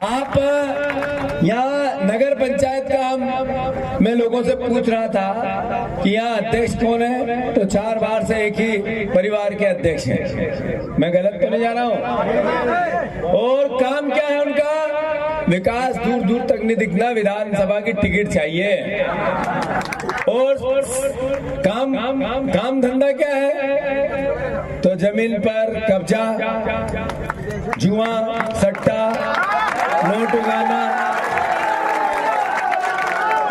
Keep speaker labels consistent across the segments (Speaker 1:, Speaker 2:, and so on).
Speaker 1: आप यहाँ नगर पंचायत का मैं लोगों से पूछ रहा था कि यहाँ अध्यक्ष कौन है, तो 4 बार से एक ही परिवार के अध्यक्ष हैं। मैं गलत तो नहीं जा रहा हूँ? और काम क्या है उनका? विकास दूर दूर तक नहीं दिखना, विधानसभा की टिकट चाहिए। और काम धंधा क्या है? तो जमीन पर कब्जा, जुआ, सट्टा, नोट उगाना।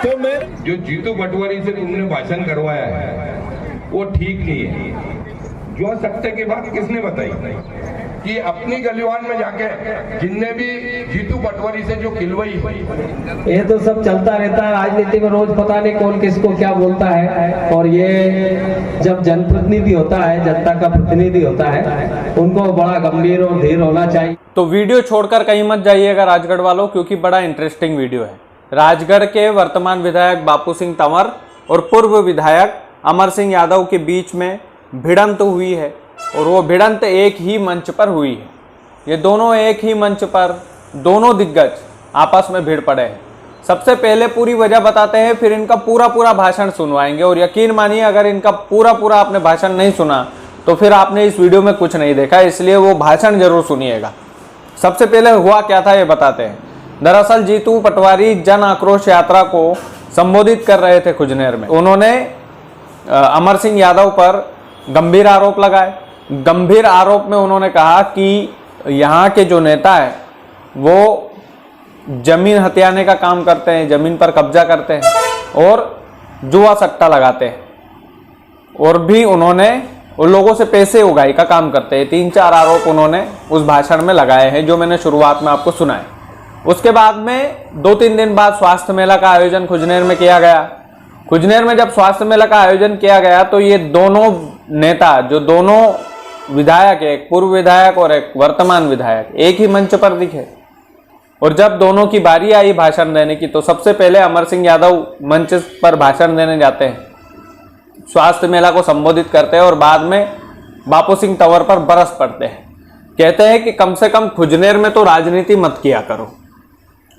Speaker 1: तो मैं
Speaker 2: जो जीतू पटवारी से तुमने भाषण करवाया है वो ठीक नहीं है। जो सत्य की बात किसने बताई कि अपनी गलीवान में जाके जिनने भी जीतू पटवारी से जो खिलवाई,
Speaker 3: ये तो सब चलता रहता है राजनीति में, रोज पता नहीं कौन किसको क्या बोलता है। और ये जब जनप्रतिनिधि होता है, जनता का प्रतिनिधि होता है, उनको बड़ा गंभीर और धीर होना चाहिए।
Speaker 4: तो वीडियो छोड़कर कहीं मत जाइएगा राजगढ़ वालों, क्योंकि बड़ा इंटरेस्टिंग वीडियो है। राजगढ़ के वर्तमान विधायक बापू सिंह तंवर और पूर्व विधायक अमर सिंह यादव के बीच में भिड़ंत हुई है, और वो भिड़ंत एक ही मंच पर हुई है। ये दोनों एक ही मंच पर, दोनों दिग्गज आपस में भिड़ पड़े हैं। सबसे पहले पूरी वजह बताते हैं, फिर इनका पूरा भाषण सुनवाएंगे। और यकीन मानिए, अगर इनका पूरा आपने भाषण नहीं सुना तो फिर आपने इस वीडियो में कुछ नहीं देखा, इसलिए वो भाषण जरूर सुनिएगा। सबसे पहले हुआ क्या था ये बताते हैं। दरअसल जीतू पटवारी जन आक्रोश यात्रा को संबोधित कर रहे थे खुजनेर में। उन्होंने अमर सिंह यादव पर गंभीर आरोप लगाए। गंभीर आरोप में उन्होंने कहा कि यहाँ के जो नेता है वो जमीन हथियाने का काम करते हैं, जमीन पर कब्जा करते हैं और जुआ सट्टा लगाते हैं, और भी उन्होंने उन लोगों से पैसे उगाई का काम करते हैं। 3-4 आरोप उन्होंने उस भाषण में लगाए हैं, जो मैंने शुरुआत में आपको सुनाए। उसके बाद में 2-3 दिन बाद स्वास्थ्य मेला का आयोजन खुजनेर में किया गया। खुजनेर में जब स्वास्थ्य मेला का आयोजन किया गया तो ये दोनों नेता, जो दोनों विधायक, एक पूर्व विधायक और एक वर्तमान विधायक, एक ही मंच पर दिखे। और जब दोनों की बारी आई भाषण देने की, तो सबसे पहले अमर सिंह यादव मंच पर भाषण देने जाते हैं, स्वास्थ्य मेला को संबोधित करते हैं, और बाद में बापू सिंह तंवर पर बरस पड़ते हैं। कहते हैं कि कम से कम खुजनेर में तो राजनीति मत किया करो।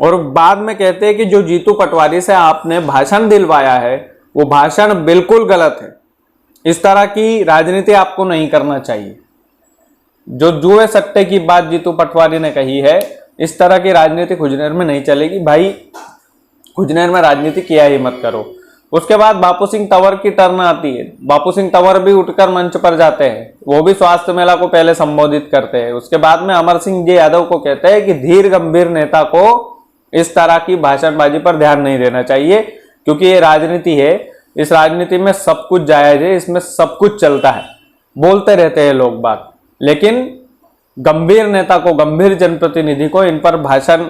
Speaker 4: और बाद में कहते हैं कि जो जीतू पटवारी से आपने भाषण दिलवाया है वो भाषण बिल्कुल गलत है, इस तरह की राजनीति आपको नहीं करना चाहिए। जो जुए सट्टे की बात जीतू पटवारी ने कही है, इस तरह की राजनीति खुजनेर में नहीं चलेगी भाई। खुजनेर में राजनीति किया ही मत करो। उसके बाद बापू सिंह तंवर की टर्न आती है। बापू सिंह तंवर भी उठकर मंच पर जाते हैं, वो भी स्वास्थ्य मेला को पहले संबोधित करते हैं। उसके बाद में अमर सिंह जी यादव को कहते हैं कि धीर गंभीर नेता को इस तरह की भाषणबाजी पर ध्यान नहीं देना चाहिए, क्योंकि ये राजनीति है, इस राजनीति में सब कुछ जायज है, इसमें सब कुछ चलता है, बोलते रहते हैं लोग बात, लेकिन गंभीर नेता को, गंभीर जनप्रतिनिधि को इन पर भाषण,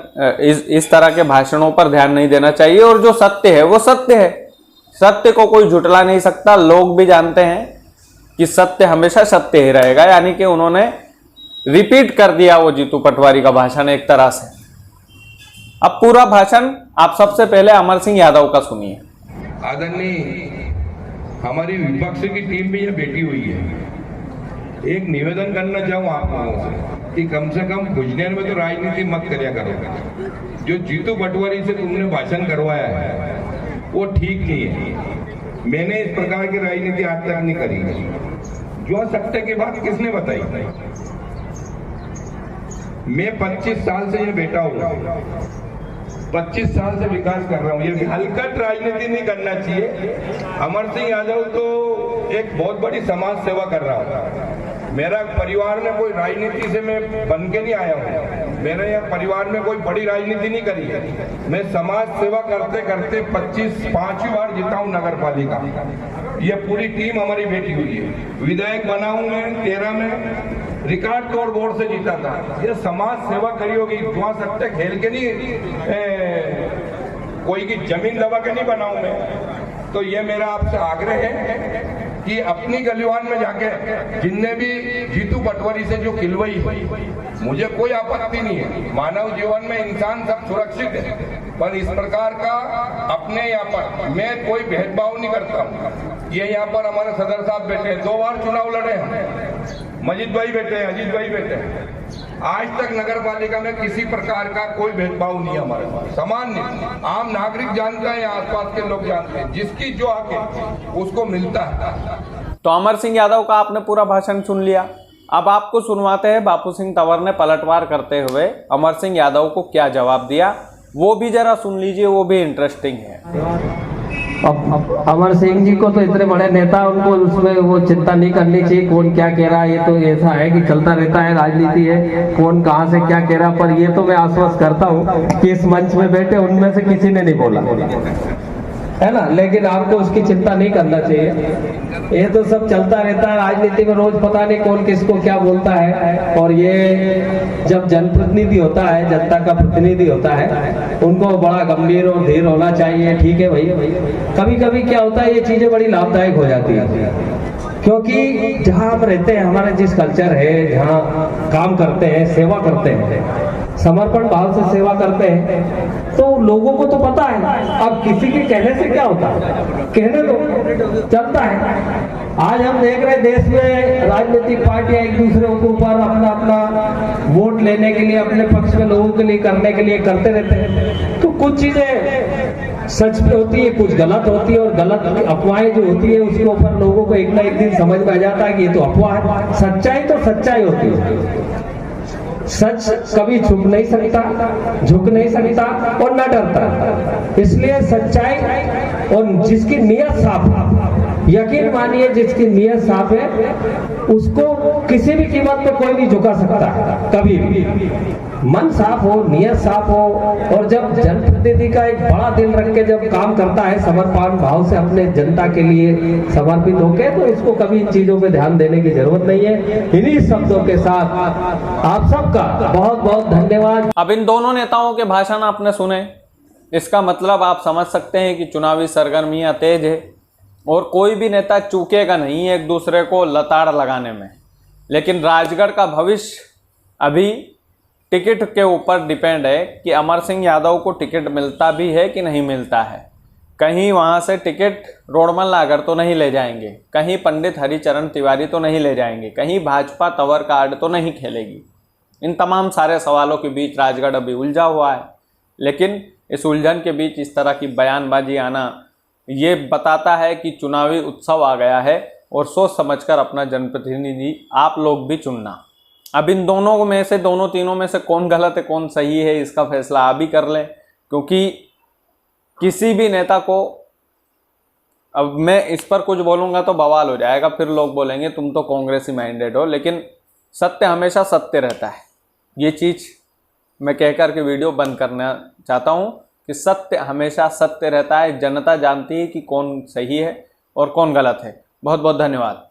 Speaker 4: इस तरह के भाषणों पर ध्यान नहीं देना चाहिए। और जो सत्य है वो सत्य है, सत्य को कोई झुटला नहीं सकता। लोग भी जानते हैं कि सत्य हमेशा सत्य ही रहेगा। यानी कि उन्होंने रिपीट कर दिया वो जीतू पटवारी का भाषण एक तरह से। अब पूरा भाषण आप सबसे पहले अमर सिंह यादव का सुनिए।
Speaker 2: आदरणीय हमारी विपक्ष की टीम भी ये बैठी हुई है। एक निवेदन करना चाहूँ आप लोगों से कि कम से कम खुजनेर में तो राजनीति मत करिया करो। जो जीतू पटवारी से तुमने भाषण करवाया है वो ठीक नहीं है। मैंने इस प्रकार की राजनीति आज तक नहीं करी। जो सत्य की बात किसने बताई? मैं 25 साल से ये बैठा हूँ, 25 साल से विकास कर रहा हूँ। ये हलकट राजनीति नहीं करना चाहिए। अमर सिंह यादव तो एक बहुत बड़ी समाज सेवा कर रहा हूँ। मेरा परिवार में कोई राजनीति से मैं बन के नहीं आया हूँ। मेरे यहाँ परिवार में कोई बड़ी राजनीति नहीं करी है। मैं समाज सेवा करते करते 5वीं बार जीता हूँ नगर पालिका। ये पूरी टीम हमारी बैठी हुई है। विधायक बना हूँ मैं 13 में, रिकॉर्ड तोड़ वोट से जीता था। ये समाज सेवा करी होगी, जुआ सट्टे खेल के नहीं, कोई की जमीन दबा के नहीं बनाऊं मैं। तो ये मेरा आपसे आग्रह है कि अपनी गलीवान में जाके जिनने भी जीतू पटवारी से जो खिलवाई, मुझे कोई आपत्ति नहीं है। मानव जीवन में इंसान सब सुरक्षित है, पर इस प्रकार का अपने यहाँ पर मैं कोई भेदभाव नहीं करता हूँ। ये यहाँ पर हमारे सदर साहब बैठे हैं, 2 बार चुनाव लड़े हैं, मजीद भाई बैठे हैं, अजीत भाई बैठे हैं। आज तक नगर पालिका में किसी प्रकार का कोई भेदभाव नहीं है हमारे पास, सामान्य आम नागरिक जानता है, आसपास के लोग जानते हैं, जिसकी जो हक है उसको मिलता है।
Speaker 4: तो अमर सिंह यादव का आपने पूरा भाषण सुन लिया। अब आपको सुनवाते हैं बापू सिंह तंवर ने पलटवार करते हुए अमर सिंह यादव को क्या जवाब दिया, वो भी जरा सुन लीजिए, वो भी इंटरेस्टिंग है।
Speaker 3: अब अमर सिंह जी को तो इतने बड़े नेता, उनको उसमें वो चिंता नहीं करनी चाहिए कौन क्या कह रहा है। ये तो ऐसा है कि चलता रहता है, राजनीति है, कौन कहाँ से क्या कह रहा। पर ये तो मैं आश्वस्त करता हूँ कि इस मंच में बैठे उनमें से किसी ने नहीं बोला है ना, लेकिन आपको उसकी चिंता नहीं करना चाहिए। ये तो सब चलता रहता है राजनीति में, रोज पता नहीं कौन किसको क्या बोलता है। और ये जब जनप्रतिनिधि होता है, जनता का प्रतिनिधि होता है, उनको बड़ा गंभीर और धीर होना चाहिए। ठीक है भाई, कभी कभी क्या होता है, ये चीजें बड़ी लाभदायक हो जाती है, क्योंकि जहाँ हम रहते हैं, हमारा जिस कल्चर है, जहाँ काम करते हैं, सेवा करते हैं, समर्पण भाव से सेवा करते हैं, तो लोगों को तो पता है। अब किसी के कहने से क्या होता है, कहने दो, चलता है। आज हम देख रहे हैं देश में राजनीतिक पार्टियां एक दूसरे के ऊपर अपना अपना वोट लेने के लिए, अपने पक्ष में लोगों के लिए करने के लिए करते रहते हैं। तो कुछ चीजें सच में होती है, कुछ गलत होती है, और गलत अफवाहें जो होती है उसके ऊपर लोगों को एक ना एक दिन समझ में आ जाता है कि ये तो अफवाह है। सच्चाई तो सच्चाई होती है, सच कभी छुप नहीं सकता, झुक नहीं सकता और न डरता। इसलिए सच्चाई, और जिसकी नीयत साफ है, यकीन मानिए जिसकी नीयत साफ है, उसको किसी भी कीमत पे कोई नहीं झुका सकता कभी भी। मन साफ हो, नीयत साफ हो, और जब जनप्रतिनिधि का एक बड़ा दिल रख के जब काम करता है, समर्पण भाव से अपने जनता के लिए समर्पित होके, तो इसको कभी इन चीजों पे ध्यान देने की जरूरत नहीं है। इन्हीं शब्दों के साथ आप सबका बहुत बहुत धन्यवाद।
Speaker 4: अब इन दोनों नेताओं के भाषण आपने सुने, इसका मतलब आप समझ सकते हैं कि चुनावी सरगर्मियां तेज है और कोई भी नेता चूकेगा नहीं एक दूसरे को लताड़ लगाने में। लेकिन राजगढ़ का भविष्य अभी टिकट के ऊपर डिपेंड है कि अमर सिंह यादव को टिकट मिलता भी है कि नहीं मिलता है। कहीं वहाँ से टिकट रोडमल नागर तो नहीं ले जाएंगे, कहीं पंडित हरिचरण तिवारी तो नहीं ले जाएंगे, कहीं भाजपा तंवर कार्ड तो नहीं खेलेगी। इन तमाम सारे सवालों के बीच राजगढ़ अभी उलझा हुआ है। लेकिन इस उलझन के बीच इस तरह की बयानबाजी आना ये बताता है कि चुनावी उत्सव आ गया है और सोच समझकर अपना जनप्रतिनिधि आप लोग भी चुनना। अब इन दोनों में से, दोनों तीनों में से कौन गलत है कौन सही है, इसका फैसला आप ही कर लें। क्योंकि किसी भी नेता को, अब मैं इस पर कुछ बोलूँगा तो बवाल हो जाएगा, फिर लोग बोलेंगे तुम तो कांग्रेसी माइंडेड हो। लेकिन सत्य हमेशा सत्य रहता है, ये चीज़ मैं कहकर के वीडियो बंद करना चाहता हूँ कि सत्य हमेशा सत्य रहता है। जनता जानती है कि कौन सही है और कौन गलत है। बहुत बहुत धन्यवाद।